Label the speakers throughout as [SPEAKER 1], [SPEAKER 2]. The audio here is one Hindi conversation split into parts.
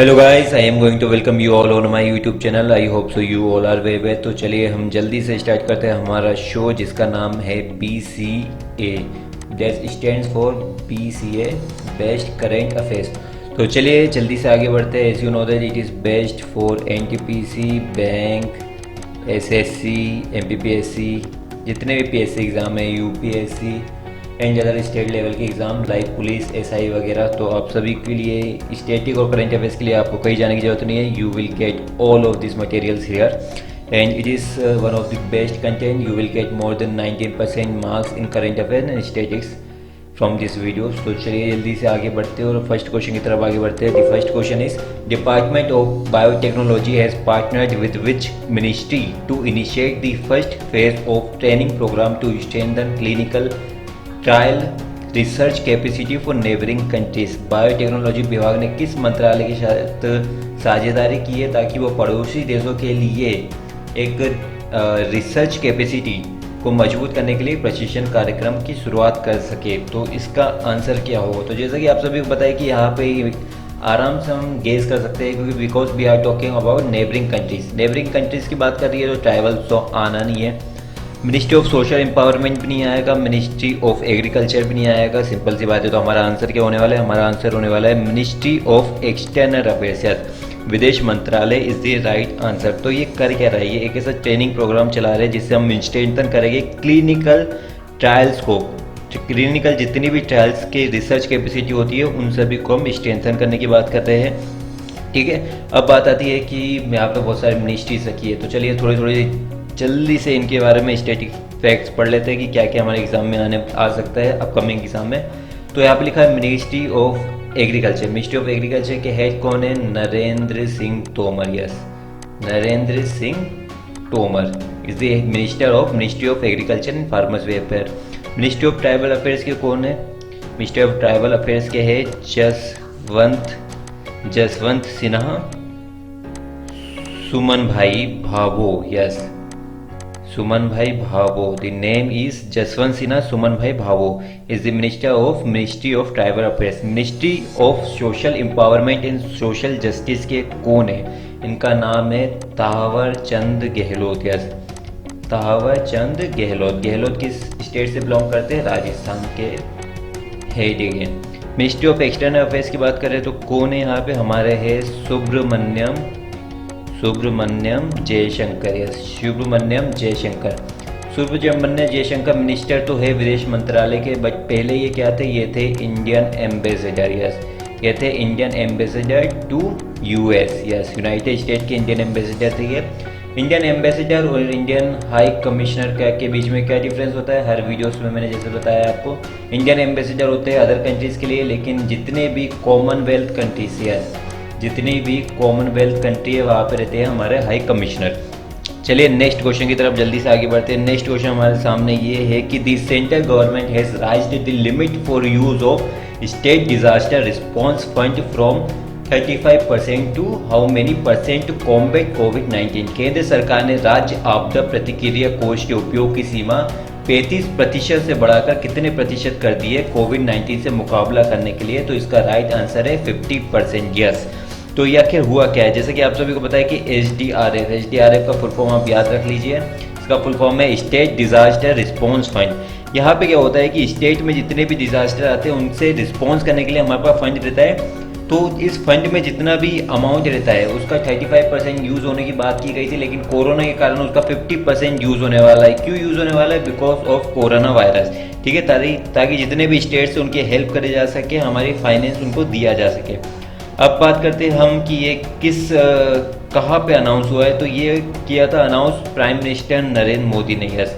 [SPEAKER 1] Hello guys, I am going to welcome you all on my YouTube channel. I hope so you all are well. तो चलिए हम जल्दी से स्टार्ट करते हैं हमारा शो जिसका नाम है BCA, that stands for BCA, best current affairs. तो चलिए जल्दी से आगे बढ़ते हैं। As you know that it is best for NTPC, bank, SSC, MPPSC, जितने भी PSC एग्ज़ाम है, UPSC and other state level के एग्ज़ाम लाइक पुलिस, SI वगैरह। तो आप सभी के लिए स्टैटिक और करंट अफेयर्स के लिए आपको कहीं जाने की जरूरत नहीं है। You will get all of this materials here and it is one of the best content. You will get more than 19% marks in current affair and statics from this videos. तो चलिए जल्दी से आगे बढ़ते हैं और फर्स्ट क्वेश्चन की तरफ आगे बढ़ते हैं। The first question is department of biotechnology has partnered with which ministry to initiate the first phase of training program to strengthen clinical trial research capacity for neighbouring countries. Biotechnology विभाग ने किस मंत्रालय के साथ साझेदारी की है ताकि वो पड़ोसी देशों के लिए एक रिसर्च कैपेसिटी को मजबूत करने के लिए प्रशिक्षण कार्यक्रम की शुरुआत कर सके। तो इसका आंसर क्या होगा? तो जैसा कि आप सभी को पता है कि यहाँ पे आराम से हम गेस कर सकते हैं क्योंकि because we are talking about neighbouring countries. Neighbouring countries की बात कर रही है तो ट्राइबल तो आना नहीं है, मिनिस्ट्री ऑफ सोशल एम्पावरमेंट भी नहीं आएगा, मिनिस्ट्री ऑफ एग्रीकल्चर भी नहीं आएगा। सिंपल सी बात है। तो हमारा आंसर क्या होने वाला है? हमारा आंसर होने वाला है मिनिस्ट्री ऑफ एक्सटर्नल अफेयर्स, विदेश मंत्रालय इज द राइट आंसर। तो ये कर क्या रहा है? ये एक ऐसा ट्रेनिंग प्रोग्राम चला रहे हैं जिससे हम स्ट्रेंथन करेंगे क्लिनिकल ट्रायल्स को। क्लिनिकल जितनी भी ट्रायल्स की रिसर्च कैपेसिटी होती है उन सभी को हम स्ट्रेंथन करने की बात कर रहे हैं। ठीक है, अब बात आती है कि यहाँ पे बहुत सारी मिनिस्ट्रीज रखी है। तो चलिए थोड़ी थोड़ी जल्दी से इनके बारे में स्टैटिक फैक्ट्स पढ़ लेते हैं कि क्या क्या हमारे एग्जाम में आ सकता है अपकमिंग एग्जाम में। तो यहाँ पे लिखा है ministry of agriculture. Ministry of agriculture के हेड कौन है? Narendra Singh Tomar. Yes, Narendra Singh Tomar is the minister of ministry of agriculture and farmers welfare. Ministry of tribal affairs के कौन है? मिनिस्ट्री ऑफ ट्राइबल अफेयर्स के है Jaswant Sinha, Suman bhai Bhabho. Yes, Suman bhai Bhabhor. The name is Jaswant Sinha Suman bhai Bhabhor is the minister of ministry of tribal affairs. Ministry of social empowerment and social justice के कौन है? इनका नाम है तावर चंद गहलोत। यस, तावर चंद गहलोत। गहलोत किस स्टेट से बिलोंग करते हैं? राजस्थान के head again. Ministry of external affairs की बात करें तो कौन है यहाँ पे? हमारे है सुब्रमण्यम जयशंकर। यस, सुब्रमण्यम जयशंकर। सुब्रमण्यम जयशंकर मिनिस्टर तो है विदेश मंत्रालय के, बट पहले ये क्या थे? ये थे इंडियन एम्बेसडर। यस, ये थे Indian ambassador to US। Yes, United State के इंडियन एम्बेसडर थे ये। इंडियन एम्बेसडर और इंडियन हाई कमिश्नर के बीच में क्या डिफरेंस होता है? हर वीडियोस में मैंने जैसे बताया आपको, इंडियन एम्बेसडर होते हैं अदर कंट्रीज़ के लिए, लेकिन जितने भी कॉमनवेल्थ कंट्रीज, यस, जितनी भी कॉमनवेल्थ कंट्री है वहाँ पे रहते हैं हमारे हाई कमिश्नर। चलिए नेक्स्ट क्वेश्चन की तरफ जल्दी से आगे बढ़ते हैं। नेक्स्ट क्वेश्चन हमारे सामने ये है कि the central government has raised the limit for use of state disaster response fund from 35% to how many percent to combat कोविड-19। केंद्र सरकार ने राज्य आपदा प्रतिक्रिया कोष के उपयोग की सीमा 35% से बढ़ाकर कितने प्रतिशत कर दी है कोविड-19 से मुकाबला करने के लिए? तो इसका राइट आंसर है 50%। यस, तो ये आखिर हुआ क्या है? जैसे कि आप सभी को पता है कि SDRF का फुल फॉर्म आप याद रख लीजिए। इसका फुल फॉर्म है स्टेट डिजास्टर रिस्पॉन्स फंड। यहाँ पे क्या होता है कि स्टेट में जितने भी डिजास्टर आते हैं उनसे रिस्पॉन्स करने के लिए हमारे पास फंड रहता है। तो इस फंड में जितना भी अमाउंट रहता है उसका 35% यूज़ होने की बात की गई थी, लेकिन कोरोना के कारण उसका 50% यूज़ होने वाला है। क्यों यूज़ होने वाला है? Because of corona virus. ठीक है, ताकि जितने भी स्टेट्स हैं उनकी हेल्प करे जा सके, हमारी फाइनेंस उनको दिया जा सके। अब बात करते हैं हम कि ये कहाँ पे अनाउंस हुआ है। तो ये किया था announce prime minister Narendra Modi ने। Yes,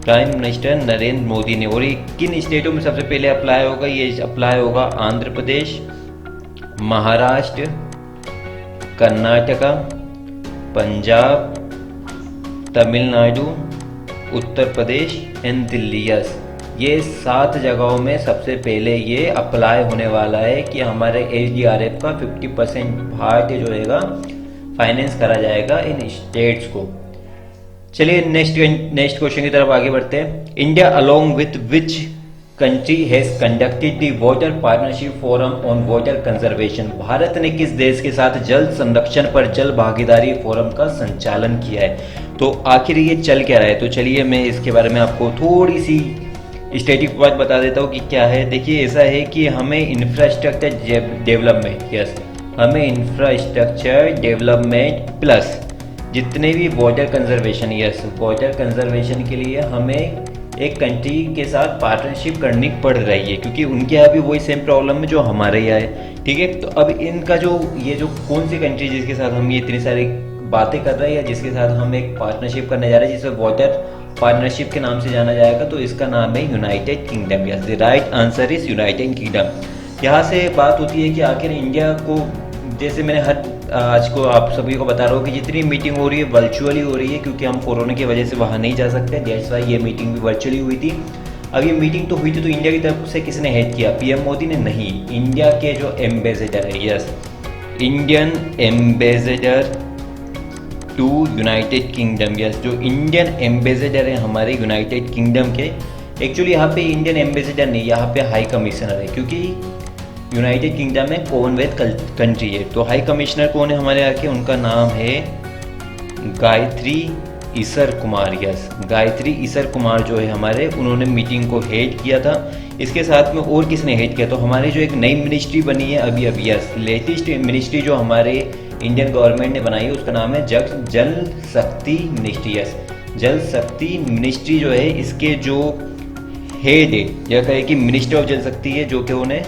[SPEAKER 1] prime minister Narendra Modi ने। और ये किन स्टेटों में सबसे पहले अप्लाई होगा? ये अप्लाई होगा आंध्र प्रदेश, महाराष्ट्र, कर्नाटका, पंजाब, तमिलनाडु, उत्तर प्रदेश एंड दिल्ली। यस, ये 7 जगहों में सबसे पहले ये अप्लाई होने वाला है कि हमारे SDRF का 50% पार्ट जो रहेगा फाइनेंस करा जाएगा इन स्टेट्स को। चलिए नेक्स्ट क्वेश्चन की तरफ आगे बढ़ते हैं। India along with which country has conducted the water partnership forum on water conservation. Bharat ने किस देश के साथ जल संरक्षण पर जल भागीदारी फोरम का संचालन किया है। तो आखिर ये चल क्या रहा है, तो चलिए मैं इसके बारे में आपको थोड़ी सी स्टैटिक बात बता देता हूँ कि क्या है। देखिए ऐसा है कि हमें इंफ्रास्ट्रक्चर डेवलपमेंट, यस, हमें इंफ्रास्ट्रक्चर डेवलपमेंट प्लस जितने भी water conservation, yes, water conservation के लिए हमें एक कंट्री के साथ पार्टनरशिप करनी पड़ रही है, क्योंकि उनके यहाँ भी वही सेम प्रॉब्लम है जो हमारे यहाँ है। ठीक है, तो अब इनका जो ये जो कौन सी कंट्री जिसके साथ हम ये इतनी सारी बातें कर रहे हैं या जिसके साथ हम एक पार्टनरशिप करने जा रहे हैं जिसे वाटर पार्टनरशिप के नाम से जाना जाएगा, तो इसका नाम है United Kingdom. Yes, the right answer is United kingdom. यहाँ से बात होती है कि आखिर इंडिया को, जैसे मैंने आज को आप सभी को बता रहा हूँ कि जितनी मीटिंग हो रही है वर्चुअली हो रही है, क्योंकि हम कोरोना की वजह से वहाँ नहीं जा सकते। दैट्स वाई ये मीटिंग भी वर्चुअली हुई थी। अब ये मीटिंग तो हुई थी, तो इंडिया की तरफ से किसने हेड किया? पीएम मोदी ने? नहीं, इंडिया के जो एम्बेसडर है, yes, Indian ambassador to United Kingdom. Yes, जो इंडियन एम्बेसडर है हमारे यूनाइटेड किंगडम के, एक्चुअली यहाँ पे इंडियन एम्बेसडर नहीं, यहाँ पे हाई कमिश्नर है, क्योंकि यूनाइटेड किंगडम में कॉमनवेल्थ कंट्री है। तो हाई कमिश्नर कौन है हमारे यहाँ के? उनका नाम है गायत्री ईसर कुमार। यस, गायत्री ईसर कुमार जो है हमारे, उन्होंने मीटिंग को हेड किया था। इसके साथ में और किसने हेड किया? तो हमारी जो एक नई मिनिस्ट्री बनी है अभी अभी, यस, लेटेस्ट मिनिस्ट्री जो हमारे इंडियन गवर्नमेंट ने बनाई है, उसका नाम है जल शक्ति मिनिस्ट्री। यस, जल शक्ति मिनिस्ट्री जो है, इसके जो हेड है या कहे कि मिनिस्टर ऑफ जल शक्ति है, जो कि उन्हें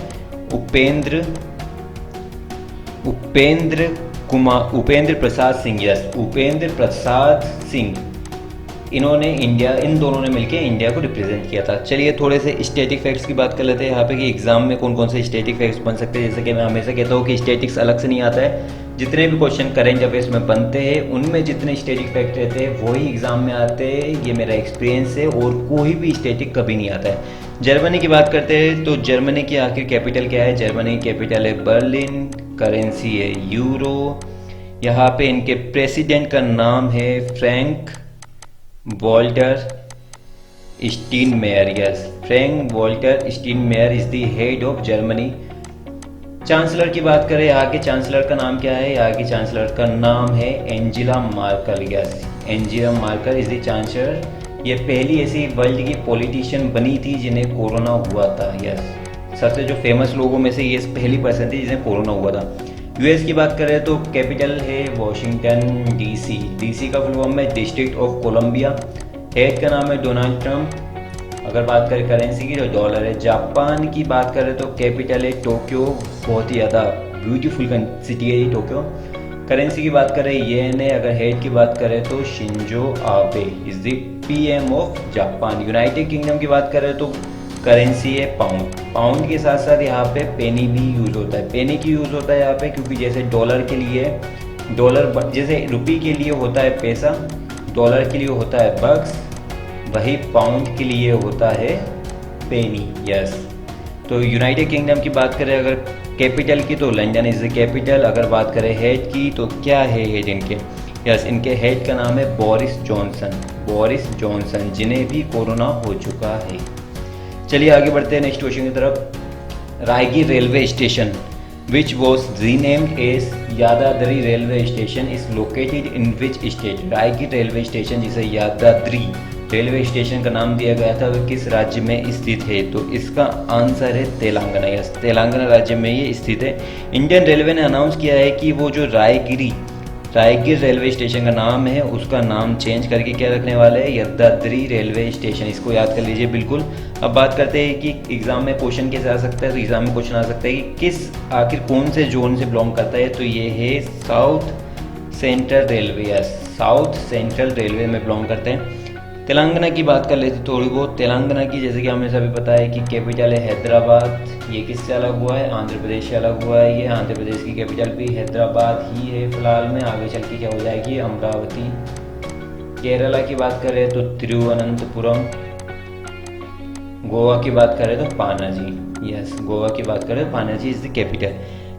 [SPEAKER 1] उपेंद्र प्रसाद सिंह। यस, उपेंद्र प्रसाद सिंह, इन दोनों ने मिलकर इंडिया को रिप्रेजेंट किया था। चलिए थोड़े से स्टैटिक फैक्ट्स की बात कर लेते हैं यहाँ पे कि एग्जाम में कौन कौन से स्टैटिक फैक्ट्स बन सकते हैं। जैसे कि मैं हमेशा कहता हूँ कि स्टैटिक्स अलग से नहीं आता है, जितने भी क्वेश्चन करेंट अफेयर्स में बनते हैं उनमें जितने स्टैटिक फैक्ट रहते हैं वही एग्जाम में आते हैं। ये मेरा एक्सपीरियंस है, और कोई भी स्टैटिक कभी नहीं आता है। जर्मनी की बात करते हैं, तो जर्मनी की आखिर कैपिटल क्या है? जर्मनी की कैपिटल है बर्लिन, करेंसी है यूरो। यहाँ पे इनके प्रेसिडेंट का नाम है Frank Walter Steinmeier. Yes, Frank Walter Steinmeier is the head of Germany. Chancellor की बात करें, यहाँ के चांसलर का नाम क्या है? यहाँ की चांसलर का नाम है Angela Merkel. Yes, Angela Merkel is the chancellor. ये पहली ऐसी वर्ल्ड की पॉलिटिशियन बनी थी जिन्हें कोरोना हुआ था। यस, सबसे जो फेमस लोगों में से ये पहली पर्सन थी जिन्हें कोरोना हुआ था। यूएस की बात करें तो कैपिटल है वॉशिंगटन डीसी। डीसी का फुल फॉर्म है डिस्ट्रिक्ट ऑफ कोलंबिया। हेड का नाम है डोनाल्ड ट्रंप। अगर बात करें करेंसी की, तो डॉलर है। जापान की बात करें तो कैपिटल है टोक्यो, बहुत ही ज़्यादा ब्यूटीफुल सिटी है ये टोक्यो। करेंसी की बात करें येन है। अगर हेड की बात करें तो Shinzo Abe is the PM of Japan. United kingdom की बात करें तो करेंसी है पाउंड। पाउंड के साथ साथ यहाँ पे पेनी भी यूज होता है। पेनी की यूज होता है यहाँ पे, क्योंकि जैसे डॉलर के लिए जैसे रुपये के लिए होता है पैसा, डॉलर के लिए होता है बक्स, वही पाउंड के लिए होता है पेनी। यस, तो यूनाइटेड किंगडम की बात करें अगर कैपिटल की, तो लंदन इज द कैपिटल। अगर बात करें हेड की, तो क्या है हेड इनके? यस, इनके हेड का नाम है बोरिस जॉनसन। बोरिस जॉनसन, जिन्हें भी कोरोना हो चुका है। चलिए आगे बढ़ते हैं नेक्स्ट क्वेश्चन की तरफ। Raigir railway station which was renamed as Yadadri railway station is located in which state? Raigir railway station, जिसे यादाद्री रेलवे स्टेशन का नाम दिया गया था, वह किस राज्य में स्थित है? तो इसका आंसर है तेलंगाना। यस, तेलंगाना राज्य में ये स्थित है। इंडियन रेलवे ने अनाउंस किया है कि वो जो रायगीर रेलवे स्टेशन का नाम है, उसका नाम चेंज करके क्या रखने वाले हैं? Yadadri railway station. इसको याद कर लीजिए बिल्कुल। अब बात करते हैं कि एग्जाम में क्वेश्चन कैसे आ सकता है। तो एग्जाम में क्वेश्चन आ सकता है कि आखिर कौन से जोन से बिलोंग करता है? तो ये है south central railway. Yes, south central railway में बिलोंग करते हैं। तेलंगाना की बात कर लेते थोड़ी बहुत। तेलंगाना की, जैसे कि हमें सभी पता है कि कैपिटल है हैदराबाद। ये किससे अलग हुआ है? आंध्र प्रदेश से अलग हुआ है। ये आंध्र प्रदेश की कैपिटल भी हैदराबाद ही है फिलहाल में। आगे चल के क्या हो जाएगी? अमरावती। केरला की बात करें तो तिरुवनंतपुरम। गोवा की बात करें तो पानाजी। यस, गोवा की बात करें तो पानाजी इज द कैपिटल।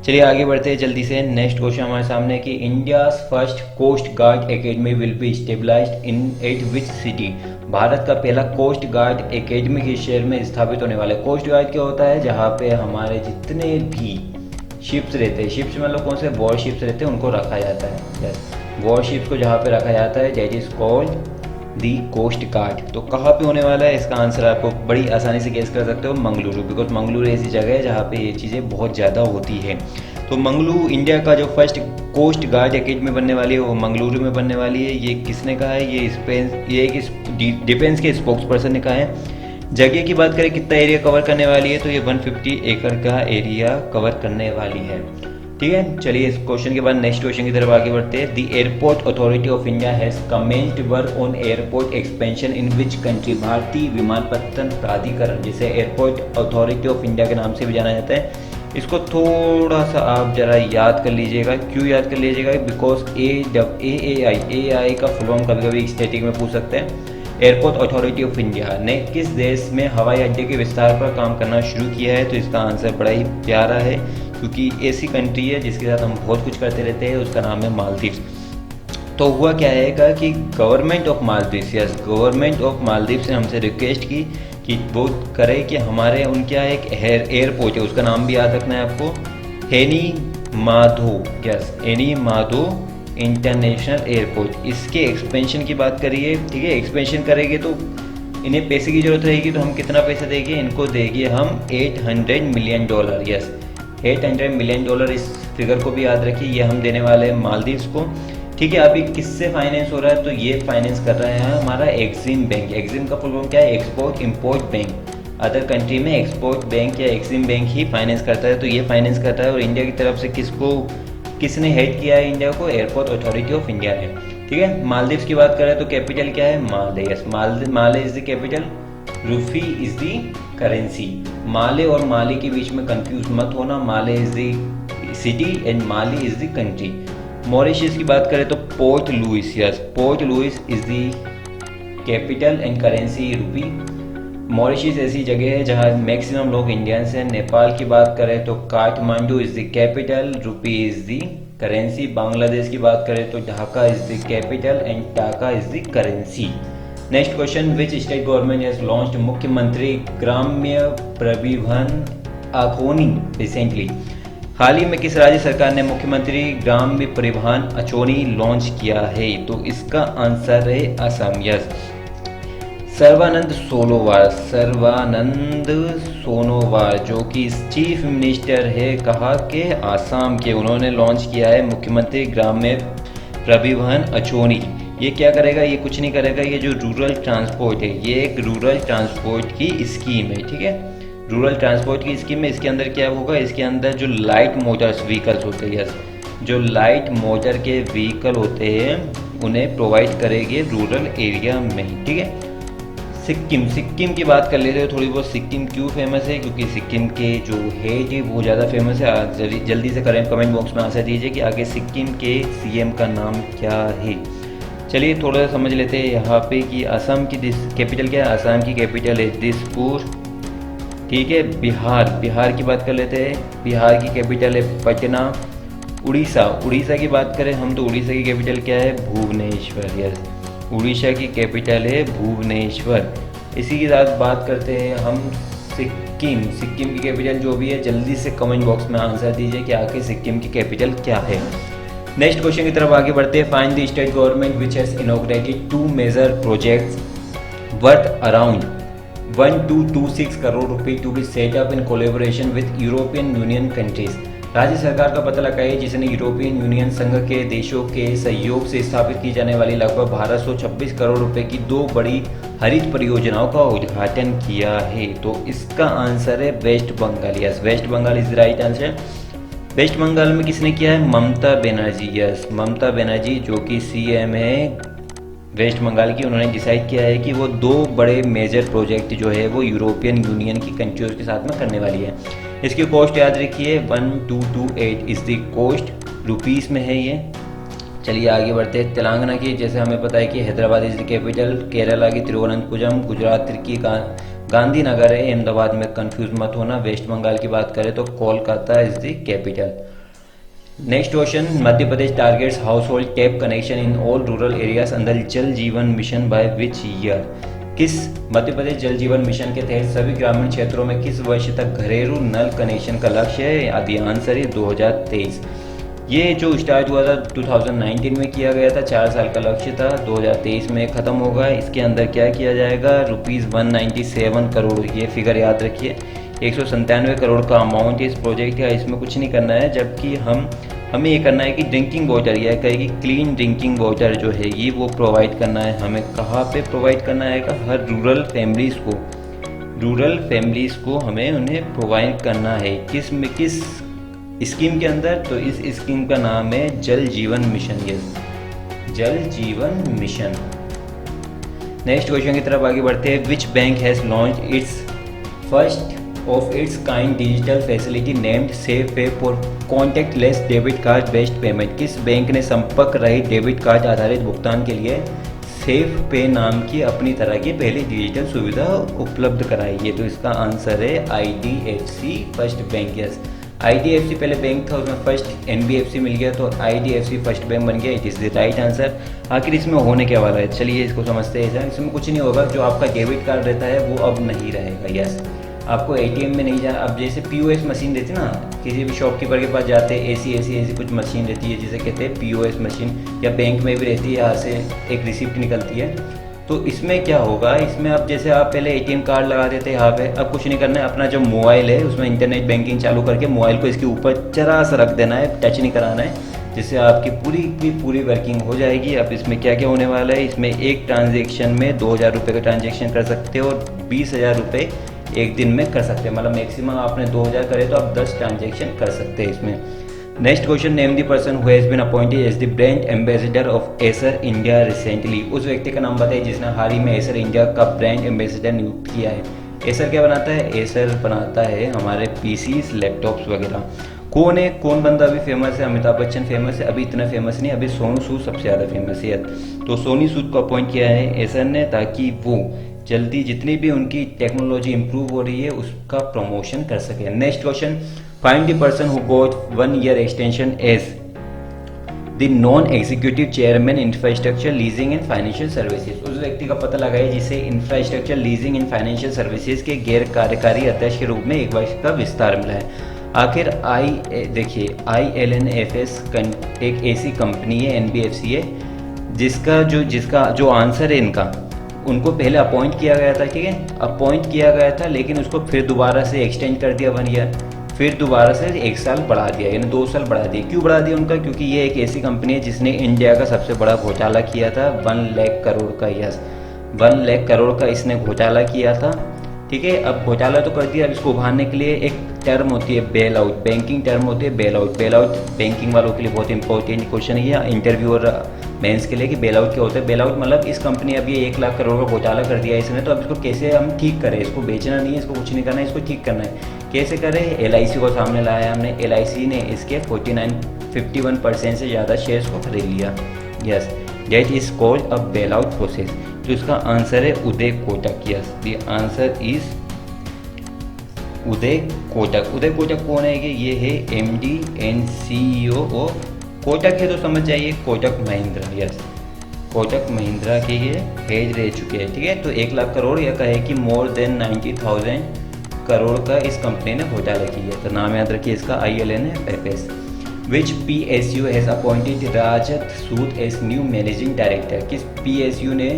[SPEAKER 1] चलिए आगे बढ़ते हैं जल्दी से। नेक्स्ट क्वेश्चन हमारे सामने कि India's first coast guard academy will be stabilized in at which city. Bharat का पहला कोस्ट गार्ड एकेडमी किस शहर में स्थापित होने वाला है। कोस्ट गार्ड क्या होता है, जहाँ पे हमारे जितने भी शिप्स रहते हैं, शिप्स मतलब कौन से वॉर शिप्स रहते हैं, उनको रखा जाता है। यस, वॉर शिप्स को जहाँ पे रखा जाता है that is called the coast guard. तो कहाँ पे होने वाला है, इसका आंसर आपको बड़ी आसानी से गेस कर सकते हो, मंगलुरु। बिकॉज मंगलुरु ऐसी जगह है जहाँ पे ये चीज़ें बहुत ज़्यादा होती है। तो मंगलुरु इंडिया का जो फर्स्ट कोस्ट गार्ड एकेडमी बनने वाली है वो मंगलुरु में बनने वाली है। ये किसने कहा है, ये एक डिफेंस के स्पोक्स पर्सन ने कहा है। जगह की बात करें कितना एरिया कवर करने वाली है, तो ये 150 एकड़ का एरिया कवर करने वाली है। ठीक है, चलिए इस क्वेश्चन के बाद नेक्स्ट क्वेश्चन की तरफ आगे बढ़ते हैं। The airport authority of India has commenced work on airport expansion in which country. भारतीय विमानपत्तन प्राधिकरण, जिसे एयरपोर्ट अथॉरिटी ऑफ इंडिया के नाम से भी जाना जाता है, इसको थोड़ा सा आप जरा याद कर लीजिएगा। क्यों याद कर लीजिएगा, बिकॉज ए का फुल फॉर्म कभी कभी स्टैटिक में पूछ सकते हैं। एयरपोर्ट अथॉरिटी ऑफ इंडिया ने किस देश में हवाई अड्डे के विस्तार पर काम करना शुरू किया है। तो इसका आंसर बड़ा ही प्यारा है, क्योंकि ऐसी कंट्री है जिसके साथ हम बहुत कुछ करते रहते हैं, उसका नाम है मालदीव्स। तो हुआ क्या है कि government of Maldives, yes government of Maldives ने हमसे रिक्वेस्ट की कि वो करे कि हमारे उनके यहाँ एक एयरपोर्ट है, उसका नाम भी याद रखना है आपको, any Madho, yes any Madho international airport. इसके एक्सपेंशन की बात करिए, ठीक है, एक्सपेंशन करेंगे तो इन्हें पैसे की जरूरत रहेगी। तो हम कितना पैसा देंगे, इनको देंगे हम $800 मिलियन। यस, $800 मिलियन, इस फिगर को भी याद रखिए, ये हम देने वाले हैं मालदीव्स को। ठीक है, अभी किससे फाइनेंस हो रहा है, तो ये फाइनेंस कर रहा है हमारा एक्सिम बैंक। एक्सिम का फुल फॉर्म क्या है, export import bank. Other country में एक्सपोर्ट बैंक या एक्सिम बैंक ही फाइनेंस करता है, तो ये फाइनेंस करता है। और इंडिया की तरफ से किसने हेड किया है इंडिया को, एयरपोर्ट अथॉरिटी ऑफ इंडिया ने। ठीक है, मालदीव्स की बात करें तो कैपिटल क्या है, Male. Yes, Male is the capital, rupee is the currency. Male और माली के बीच में कंफ्यूज मत होना, Male is the city and Mali is the country. Mauritius की बात करें तो Port Louis, yes Port Louis is the capital and currency rupee. Mauritius ऐसी जगह है जहाँ मैक्सिमम लोग इंडियंस हैं। नेपाल की बात करें तो Kathmandu is the capital, rupee is the currency. Bangladesh की बात करें तो Dhaka is the capital and taka is the currency. Next question, which state government has launched Mukhyamantri Gramya परिवहन अखोनी रिसेंटली। हाल ही में किस राज्य सरकार ने मुख्यमंत्री ग्राम्य परिवहन अचोनी लॉन्च किया है। तो इसका आंसर है असम। यस, सर्बानंद सोनोवाल जो कि चीफ मिनिस्टर है कहा के आसाम के, उन्होंने लॉन्च किया है मुख्यमंत्री ग्राम्य परिवहन अचोनी। ये क्या करेगा, ये कुछ नहीं करेगा, ये जो रूरल ट्रांसपोर्ट है, ये एक रूरल ट्रांसपोर्ट की स्कीम है। ठीक है, रूरल ट्रांसपोर्ट की स्कीम में इसके अंदर क्या होगा, इसके अंदर जो लाइट मोटर्स व्हीकल्स होते हैं, यस जो लाइट मोटर के व्हीकल होते हैं उन्हें प्रोवाइड करेंगे रूरल एरिया में। ठीक है, सिक्किम की बात कर लेते हैं थोड़ी बहुत। सिक्किम क्यों फेमस है, क्योंकि सिक्किम के जो है जी वो ज़्यादा फेमस है। जल्दी से कमेंट बॉक्स में आंसर दीजिए कि आगे सिक्किम के सीएम का नाम क्या है। चलिए थोड़ा सा समझ लेते हैं यहाँ पे कि असम की कैपिटल क्या है। असम की कैपिटल है दिसपुर। ठीक है, बिहार की बात कर लेते हैं। बिहार की कैपिटल है पटना। उड़ीसा की बात करें हम तो उड़ीसा की कैपिटल क्या है, भुवनेश्वर। यस, उड़ीसा की कैपिटल है भुवनेश्वर। इसी के साथ बात करते हैं हम सिक्किम की कैपिटल जो भी है, जल्दी से कमेंट बॉक्स में आंसर दीजिए कि आखिर सिक्किम की कैपिटल क्या है। नेक्स्ट क्वेश्चन की तरफ आगे बढ़ते हैं। Find the state government which has inaugurated 2 major projects worth around 1226 crore रुपए to be set up in collaboration with European Union countries. राज्य सरकार का पता लगाइए जिसने यूरोपियन यूनियन संघ के देशों के सहयोग से स्थापित की जाने वाली लगभग 1226 करोड़ रुपए की 2 बड़ी हरित परियोजनाओं का उद्घाटन किया है। तो इसका आंसर है West Bengal. Yes, West Bengal is the right answer. West Bengal में किसने किया है, ममता बनर्जी। यस, ममता बनर्जी जो कि सीएम है वेस्ट बंगाल की, उन्होंने डिसाइड किया है कि वो 2 बड़े मेजर प्रोजेक्ट जो है वो यूरोपियन यूनियन की कंट्रीज के साथ में करने वाली है। इसकी कॉस्ट याद रखिए 1228 इज द कॉस्ट, रुपीस में है ये। चलिए आगे बढ़ते हैं। तेलंगाना की, जैसे हमें पता है कि Hyderabad is the capital, Kerala की तिरुवनंतपुरम, गुजरात की गांधीनगर है, अहमदाबाद में कंफ्यूज मत होना। वेस्ट बंगाल की बात करें तो Kolkata is the capital. Next question, Madhya Pradesh targets house hold tap connection in all rural areas under जल जीवन मिशन बाय विच ईयर। किस मध्य प्रदेश जल जीवन मिशन के तहत सभी ग्रामीण क्षेत्रों में किस वर्ष तक घरेलू नल कनेक्शन का लक्ष्य है? आदि आंसर है 2023। ये जो स्टार्ट हुआ था 2019 में किया गया था, 4 साल का लक्ष्य था, 2023 में ख़त्म होगा। इसके अंदर क्या किया जाएगा? ₹197 करोड़, ये फिगर याद रखिए। 197 करोड़ का अमाउंट इस प्रोजेक्ट का, इसमें कुछ नहीं करना है, जबकि हमें ये करना है कि ड्रिंकिंग वाटर, यह कहेगी क्लीन ड्रिंकिंग वाटर जो है ये वो प्रोवाइड करना है। हमें कहाँ पे प्रोवाइड करना है? हर रूरल फैमिलीज़ को हमें उन्हें प्रोवाइड करना है। किस स्कीम के अंदर? तो इस स्कीम का नाम है जल जीवन मिशन। यस, जल जीवन मिशन। नेक्स्ट क्वेश्चन की तरफ आगे बढ़ते हैं। Which bank has launch its first of its kind digital facility named save pay for contactless debit card based payment. किस बैंक ने संपर्क रहित डेबिट कार्ड आधारित भुगतान के लिए सेफ पे नाम की अपनी तरह की पहली डिजिटल सुविधा उपलब्ध कराई है? तो इसका आंसर है IDFC first bank. Yes, IDFC पहले बैंक था, उसमें फर्स्ट NBFC मिल गया तो IDFC फर्स्ट बैंक बन गया। It is the right answer. आखिर इसमें होने क्या वाला है, चलिए इसको समझते हैं। इसमें कुछ नहीं होगा, जो आपका डेबिट कार्ड रहता है वो अब नहीं रहेगा। यस, आपको ATM में नहीं जाना। अब जैसे POS मशीन रहती है ना, किसी भी शॉपकीपर के पास जाते हैं, ऐसी कुछ मशीन रहती है जिसे कहते हैं POS मशीन, या बैंक में भी रहती है, यहाँ से एक रिसिप्ट निकलती है। तो इसमें क्या होगा, इसमें अब जैसे आप पहले ATM कार्ड लगा देते हैं यहाँ पे, अब कुछ नहीं करना है, अपना जो मोबाइल है उसमें इंटरनेट बैंकिंग चालू करके मोबाइल को इसके ऊपर जरा सा रख देना है, टच नहीं कराना है, जिससे आपकी पूरी की पूरी वर्किंग हो जाएगी। अब इसमें क्या क्या होने वाला है, इसमें एक ट्रांजेक्शन में 2000 रुपये का ट्रांजेक्शन कर सकते हो और 20,000 रुपये एक दिन में कर सकते हैं। मतलब मैक्सिमम आपने 2000 करे तो आप 10 ट्रांजेक्शन कर सकते हैं इसमें। Next question, name the person who has been appointed as the brand ambassador of Acer India recently. उस व्यक्ति का नाम बताइए जिसने हाल ही में एसर इंडिया का ब्रांड एम्बेसडर नियुक्त किया है। एसर क्या बनाता है? एसर बनाता है हमारे PCs, लैपटॉप्स वगैरह। कौन है, कौन बंदा अभी फेमस है? अमिताभ बच्चन फेमस है, अभी इतना फेमस नहीं, अभी सोनू सूद सबसे ज़्यादा फेमस है। तो सोनू सूद को अपॉइंट किया है एसर ने, ताकि वो जल्दी जितनी भी उनकी टेक्नोलॉजी इंप्रूव हो रही है उसका प्रमोशन कर सके। Next question, find the person who got 1 year extension as the non executive chairman infrastructure leasing and financial services. उस व्यक्ति का पता लगाए जिसे infrastructure leasing and financial services के गैर कार्यकारी अध्यक्ष के रूप में 1 वर्ष का विस्तार मिला है। आखिर देखिए ILNFS एक ऐसी कंपनी है, NBFC है, जिसका जो आंसर है इनका, उनको पहले अपॉइंट किया गया था, ठीक है, अपॉइंट किया गया था, लेकिन उसको फिर दोबारा से एक्सटेंड कर दिया 1 ईयर, फिर दोबारा से 1 साल बढ़ा दिया, यानी 2 साल बढ़ा दिए। क्यों बढ़ा दिया उनका? क्योंकि ये एक ऐसी कंपनी है जिसने इंडिया का सबसे बड़ा घोटाला किया था, 1 लाख करोड़ का। यस, 1 लाख करोड़ का इसने घोटाला किया था, ठीक है। अब घोटाला तो कर दिया, अब इसको उभारने के लिए एक टर्म होती है बेल आउट, बैंकिंग टर्म होती है bail out. Bail out banking वालों के लिए बहुत इंपॉर्टेंट क्वेश्चन है, या इंटरव्यू और मेंस के लिए कि बेल आउट क्या होता है। बेल आउट मतलब इस कंपनी अब ये 1 लाख करोड़ का घोटाला कर दिया है इसने, तो अब इसको कैसे हम ठीक करें? इसको बेचना नहीं है, इसको कुछ नहीं करना है, इसको ठीक करना है। कैसे करें? LIC को सामने लाया हमने, LIC ने इसके 51% से ज़्यादा शेयर्स को खरीद लिया। Yes, that is called a bail out process. तो इसका आंसर है Uday Kotak. Yes, the answer is Uday Kotak. Uday Kotak कौन है? कि ये है MD and CEO of Kotak है, तो समझ जाइए कोटक महिंद्रा। यस, कोटक महिंद्रा के ये हेड रह चुके हैं, ठीक है। तो 1 लाख करोड़, या कहे कि मोर देन 90,000 करोड़ का इस कंपनी ने घोटाला किया है। तो नाम याद रखिए इसका ILNFS। Which PSU has appointed Rajat Sood as new managing director. किस PSU ने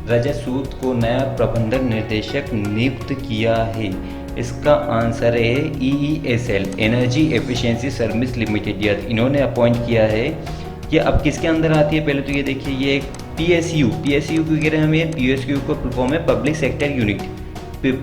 [SPEAKER 1] रजत सूद को नया प्रबंधक निर्देशक नियुक्त किया है? इसका आंसर है EESL, energy efficiency service limited. इन्होंने अपॉइंट किया है। ये अब किसके अंदर आती है? पहले तो ये देखिए, ये एक PSU क्यों कह रहे हैं हम? ये PSU को फुल फॉर्म है public sector unit,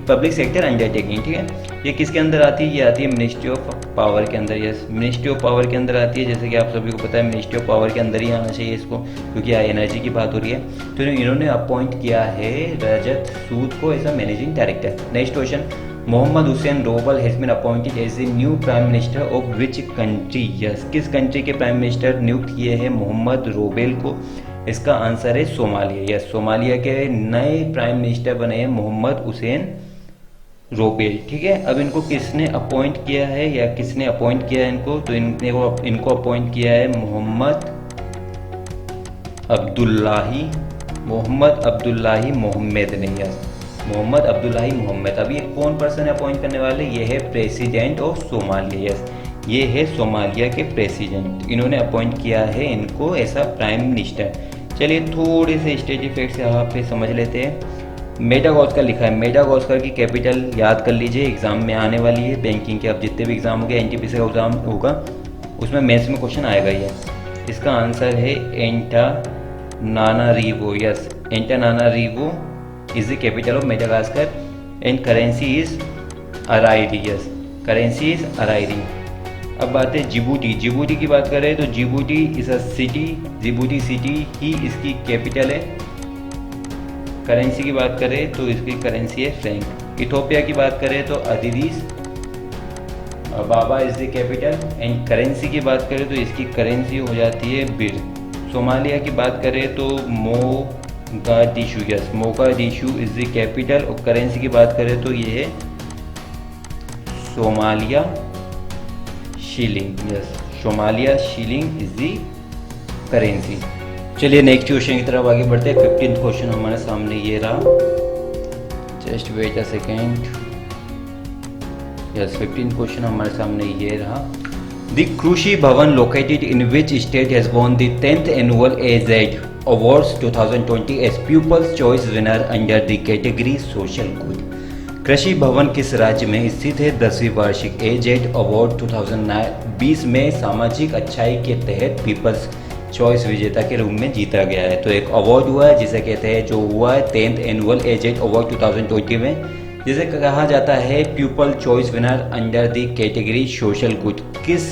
[SPEAKER 1] public sector undertaking, ठीक है। ये किसके अंदर आती है? ये आती है मिनिस्ट्री ऑफ पावर के अंदर। यस, मिनिस्ट्री ऑफ पावर के अंदर आती है। जैसे कि आप सभी को पता है मिनिस्ट्री ऑफ पावर के अंदर ही आना चाहिए इसको, क्योंकि यहाँ एनर्जी की बात हो रही है। तो इन्होंने अपॉइंट किया है रजत सूद को as a managing director. Next question, Mohamed Hussein Roble has been appointed as the new prime minister of which country. Yes, किस कंट्री के प्राइम मिनिस्टर नियुक्त किए हैं मोहम्मद रोबेल को? इसका आंसर है सोमालिया। यस, सोमालिया के नए प्राइम मिनिस्टर बने हैं मोहम्मद हुसैन रोबेल, ठीक है। अब इनको किसने अपॉइंट किया है या किसने अपॉइंट किया है इनको, तो इनको अपॉइंट किया है मोहम्मद अब्दुल्लाही मोहम्मद ने, यस, मोहम्मद अब्दुल्लाही मोहम्मद। अब ये कौन पर्सन अपॉइंट करने वाले, ये है प्रेसिडेंट ऑफ सोमालिया, यस, ये है सोमालिया के प्रेसिडेंट, इन्होंने अपॉइंट किया है इनको ऐसा प्राइम मिनिस्टर। चलिए थोड़े से स्टेट इफेक्ट्स यहाँ पे समझ लेते हैं। मेडागास्कर लिखा है, मेडागास्कर की कैपिटल याद कर लीजिए, एग्जाम में आने वाली है बैंकिंग के। अब जितने भी एग्जाम हो गए, एनटीपीसी का एग्जाम होगा उसमें मेंस में क्वेश्चन आएगा ही है। इसका आंसर है Antananarivo, yes, Antananarivo is the capital of Madagascar and currency is ariary, yes, currency is ariary. अब बात है जिबूटी, जिबूटी की बात करें तो Djibouti is a city, Djibouti city ही इसकी कैपिटल है। करेंसी की बात करें तो इसकी करेंसी है फ्रैंक। इथोपिया की बात करें तो Addis Ababa is the capital and currency की बात करें तो इसकी करेंसी हो जाती है बिर। सोमालिया की बात करें तो Mogadishu, yes, Mogadishu is the capital और करेंसी की बात करें तो ये है Somalia shilling, yes, Somalia shilling is the currency. चलिए नेक्स्ट क्वेश्चन की तरफ आगे बढ़ते हैं। 15th क्वेश्चन हमारे सामने ये रहा, just wait a second, yes, 15th question हमारे सामने ये रहा। The Krishi Bhavan located in which state has won the 10th annual aged awards 2020 as people's choice winner under the category social good. Krishi Bhavan किस राज्य में स्थित है? 10वीं वार्षिक एजेड अवार्ड 2020 में सामाजिक अच्छाई के तहत पीपल्स चॉइस विजेता के रूप में जीता गया है। तो एक अवार्ड हुआ है जिसे कहते हैं, जो हुआ है 10th एनुअल एजेड अवार्ड 2020 में, जिसे कहा जाता है people choice winner under the category social good. किस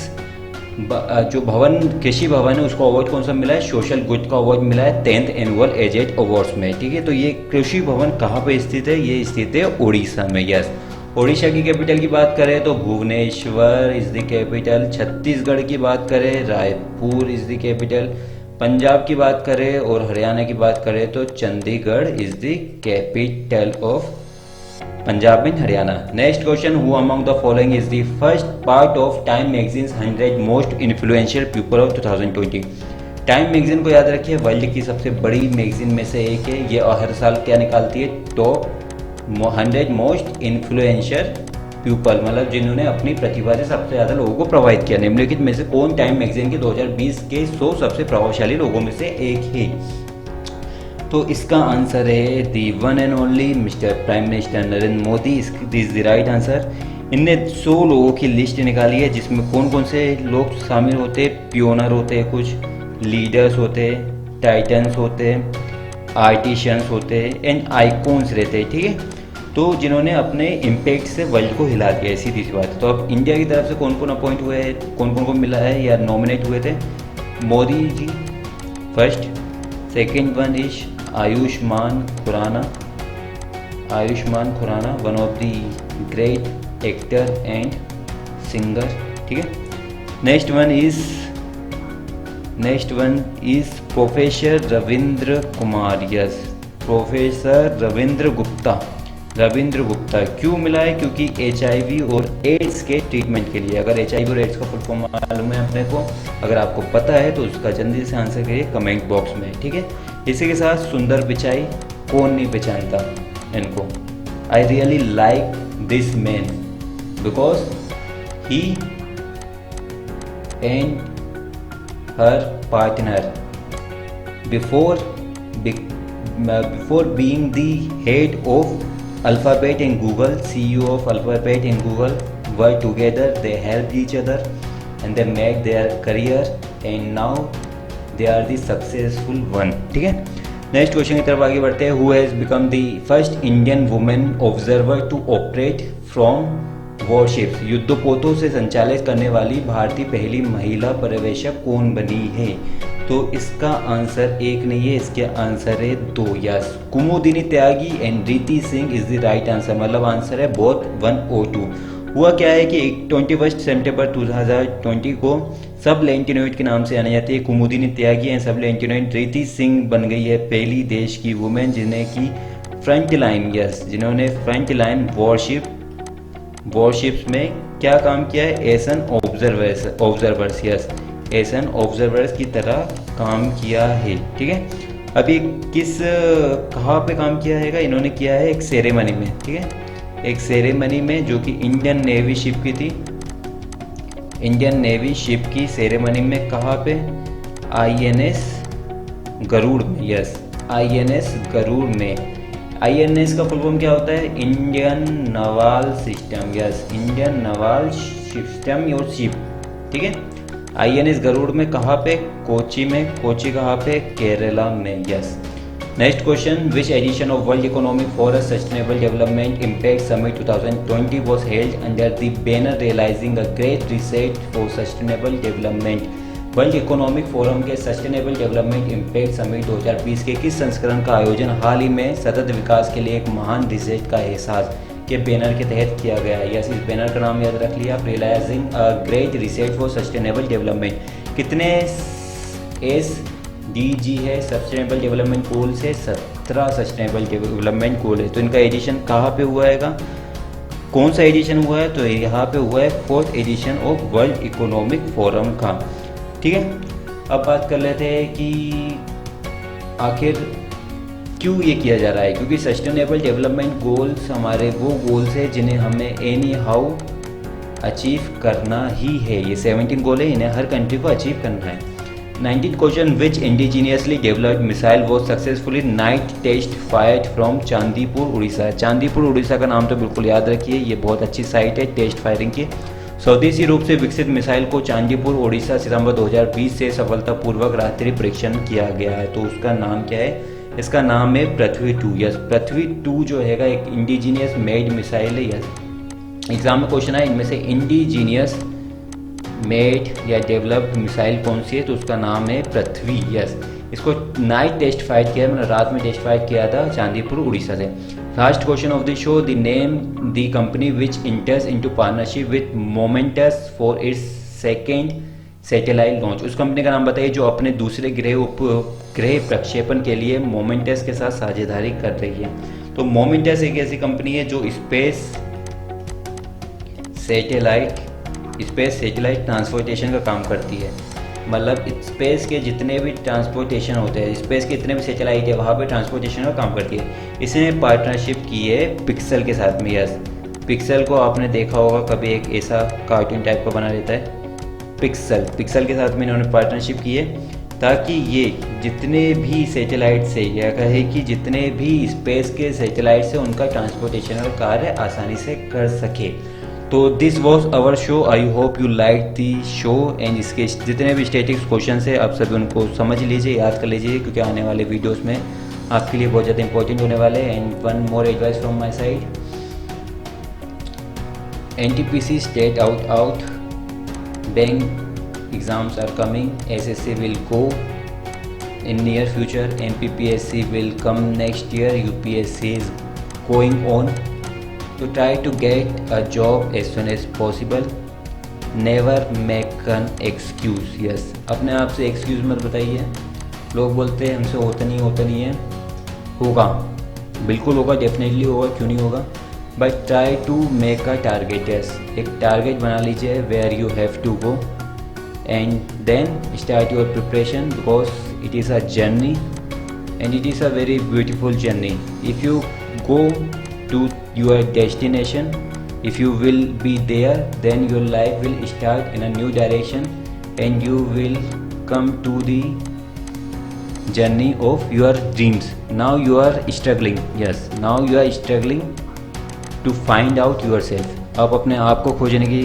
[SPEAKER 1] जो भवन, कृषि भवन है, उसको अवार्ड कौन सा मिला है? सोशल गुड का अवार्ड मिला है 10th एनुअल एजेड अवार्ड्स में, ठीक है। तो ये कृषि भवन कहाँ पे स्थित है? ये स्थित है उड़ीसा में, यस। ओडिशा की कैपिटल की बात करें तो Bhubaneswar is the capital. Chhattisgarh की बात करें Raipur is the capital. Punjab की बात करें और हरियाणा की बात करें तो Chandigarh is the capital of Punjab and Haryana. Next question, who among the following is the first part of Time magazines 100 most influential people of 2020। Time magazine को याद रखिए, वर्ल्ड की सबसे बड़ी मैगजीन में से एक है। ये हर साल क्या निकालती है? टॉप 100 मोस्ट इन्फ्लुएंशियल पीपल, मतलब जिन्होंने अपनी प्रतिभा से सबसे ज़्यादा लोगों को प्रभावित किया। निम्नलिखित में से कौन टाइम मैगजीन के 2020 के 100 सबसे प्रभावशाली लोगों में से एक है? तो इसका आंसर है the one and only mister prime minister Narendra Modi, is the right answer. इनने 100 लोगों की लिस्ट निकाली है, जिसमें कौन कौन से लोग शामिल होते हैं? पियोनर होते हैं, कुछ लीडर्स होते हैं, टाइटन्स होते हैं, आर्टिशियंस होते हैं एंड आइकॉन्स रहते हैं, ठीक है। तो जिन्होंने अपने इम्पैक्ट से वर्ल्ड को हिला दिया, सीधी सी बात है। तो अब इंडिया की तरफ से कौन कौन अपॉइंट हुए हैं, कौन कौन को मिला है या नॉमिनेट हुए थे? Modi ji first, second one is Ayushmann Khurana, one of the great actor and singer, ठीक है। Next one is professor Ravindra Kumar, yes, professor Ravindra Gupta. क्यों मिला है? क्योंकि HIV और एड्स के ट्रीटमेंट के लिए। अगर HIV और एड्स का फुल फॉर्म मालूम है अपने को, अगर आपको पता है तो उसका जल्दी से आंसर करिए कमेंट बॉक्स में, ठीक है। इसी के साथ सुंदर पिचाई, कौन नहीं पहचानता इनको। I really like this man because he and her partner before being the head of Alphabet and Google, CEO of Alphabet and Google were together. They helped each other and they made their career and now they are the successful one, ठीक है। नेक्स्ट क्वेश्चन की तरफ आगे बढ़ते हैं। Who has become the first Indian woman observer to operate from warships? युद्धपोतों से संचालित करने वाली भारतीय पहली महिला पर्यवेक्षक कौन बनी है? तो इसका आंसर एक नहीं है, इसके आंसर है 2, यस, कुमुदिनी त्यागी एंड रीति Singh is the right answer. मतलब आंसर है बोथ 1 और 2। हुआ क्या है कि 21 सितंबर 2020 को सब लेंटिनोइड के नाम से जानी जाती है कुमुदिनी त्यागी एंड सब लेंटिनोइड रीति सिंह बन गई है पहली देश की वुमेन जिन्होंने फ्रंट लाइन वॉरशिप वॉरशिप्स में क्या काम किया है? S N observers, yes, S N observers की तरह काम किया है। ठीक है, अभी कहाँ पे काम किया है? इन्होंने किया है एक सेरेमनी में। ठीक है, एक सेरेमनी में जो कि इंडियन नेवी शिप की थी, इंडियन नेवी शिप की सेरेमनी में। कहाँ पे? INS गरुड़ में, यस, INS गरुड़ में। INS का फुल फॉर्म क्या होता है? Indian Nawal system, yes, Indian Nawal system your ship. ठीक है, INS गरुड़ में। कहाँ पे? कोची में। कोची कहाँ पे? केरला में, yes. Next question, which edition of world economic forum sustainable development impact summit 2020 was held under the banner realizing a great reset for sustainable development. World economic forum के सस्टेनेबल डेवलपमेंट इम्पैक्ट समिट 2020 के किस संस्करण का आयोजन हाल ही में सतत विकास के लिए एक महान रिसेट का एहसास के बैनर के तहत किया गया है? यस, इस बैनर का नाम याद रख लिया, realizing a great reset for sustainable development. कितने SDG है सस्टेनेबल डेवलपमेंट गोल से? 17 सस्टेनेबल डेवलपमेंट गोल है। तो इनका एडिशन कहाँ पे हुआ है? कौन सा एडिशन हुआ है? तो यहाँ पे हुआ है 4th edition of world economic forum का। ठीक है, अब बात कर लेते हैं कि आखिर क्यों ये किया जा रहा है। क्योंकि सस्टेनेबल डेवलपमेंट गोल्स हमारे वो गोल्स है जिन्हें हमें एनी हाउ अचीव करना ही है। ये 17 गोल है, इन्हें हर कंट्री को अचीव करना है। 19th question, which indigenously developed missile was successfully night test fired from Chandipur Odisha. Chandipur Odisha का नाम तो बिल्कुल याद रखिए, ये बहुत अच्छी साइट है टेस्ट फायरिंग की। स्वदेशी रूप से विकसित मिसाइल को चांदीपुर उड़ीसा सितंबर 2020 से सफलतापूर्वक रात्रि परीक्षण किया गया है। तो उसका नाम क्या है? इसका नाम है पृथ्वी 2। यस, पृथ्वी 2 जो है एक इंडिजीनियस मेड मिसाइल है। यस, एग्जाम में क्वेश्चन है इनमें से इंडिजीनियस मेड या डेवलप्ड मिसाइल कौन सी है? तो उसका नाम है पृथ्वी। यस, इसको नाइट टेस्ट फाइट किया, मतलब रात में टेस्ट फाइट किया था चांदीपुर उड़ीसा से। Last question of the show, the name the company which इंटर्स into partnership with moments for its second satellite launch. उस कंपनी का नाम बताइए जो अपने दूसरे उपग्रह प्रक्षेपण के लिए मोमेंटस के साथ साझेदारी कर रही है। तो मोमेंटस एक ऐसी कंपनी है जो स्पेस सैटेलाइट ट्रांसपोर्टेशन का काम करती है। मतलब स्पेस के जितने भी ट्रांसपोर्टेशन होते हैं, स्पेस के जितने भी सैटेलाइट है वहाँ पे ट्रांसपोर्टेशन का काम करती है। इसने पार्टनरशिप की है पिक्सल के साथ में। यस, पिक्सल को आपने देखा होगा कभी, एक ऐसा कार्टून टाइप का बना रहता है पिक्सल के साथ में इन्होंने पार्टनरशिप की है ताकि ये जितने भी सैटेलाइट से या कहे कि जितने भी स्पेस के सैटेलाइट से उनका ट्रांसपोर्टेशन का कार्य आसानी से कर सके। तो this was our show, I hope you like the show. And इसके जितने भी स्टैटिक्स क्वेश्चन है आप सभी उनको समझ लीजिए, याद कर लीजिए, क्योंकि आने वाले वीडियोस में आपके लिए बहुत ज़्यादा इंपॉर्टेंट होने वाले हैं। And one more advice from my side, NTPC state out bank exams are coming, SSC will go in near future, MPPSC will come next year, UPSC is going on. So try to get a job as soon as possible. Never make an excuse. Yes, अपने आप से excuse मत बताइए। लोग बोलते हैं हमसे होता नहीं है, होगा, बिल्कुल होगा, डेफिनेटली होगा, क्यों नहीं होगा। But try to make a target. Yes, एक टारगेट बना लीजिए where you have to go and then start your preparation because it is a journey and it is a very beautiful journey. If you go to your destination, if you will be there, then your life will start in a new direction and you will come to the journey of your dreams. Now you are struggling. Yes, now you are struggling to find out yourself. आप अपने आप को खोजने की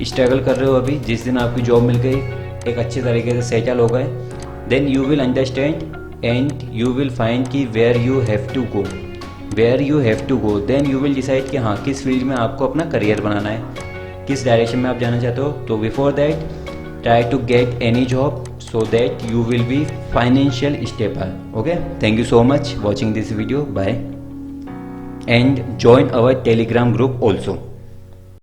[SPEAKER 1] स्ट्रगल कर रहे हो अभी। जिस दिन आपकी जॉब मिल गई, एक अच्छे तरीके से सेटल हो गए, then you will understand and you will find कि where you have to go, then you will decide कि हाँ किस फील्ड में आपको अपना करियर बनाना है, किस डायरेक्शन में आप जाना चाहते हो। तो before that try to get any job so that you will be financial stable. Okay, thank you so much watching this video. Bye, and join our Telegram group also.